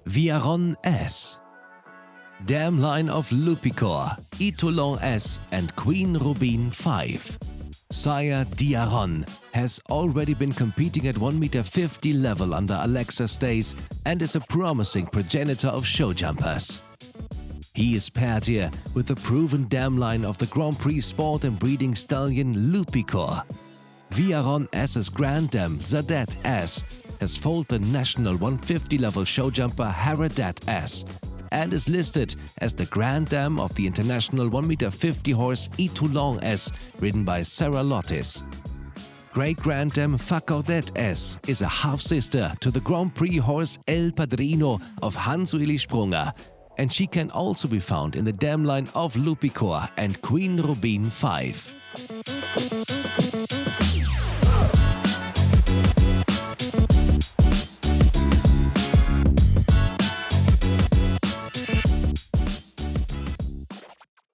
Viaron S. Dam line of Lupicor, E.H.F S and Queen Rubin 5. Sire Diaron has already been competing at 1.50 m level under Alexa stays and is a promising progenitor of show jumpers. He is paired here with the proven dam line of the Grand Prix sport and breeding stallion Lupicor. Viaron S's Grand Dam Zadet S has foaled the national 150 level show jumper Haradat S and is listed as the Grand Dam of the international 1.50 m horse E.H.F S ridden by Sarah Lottis. Great Grand Dam Facaudet S is a half-sister to the Grand Prix horse El Padrino of Hans-Willi Sprunger, and she can also be found in the dam line of Lupicor and Queen Rubin 5.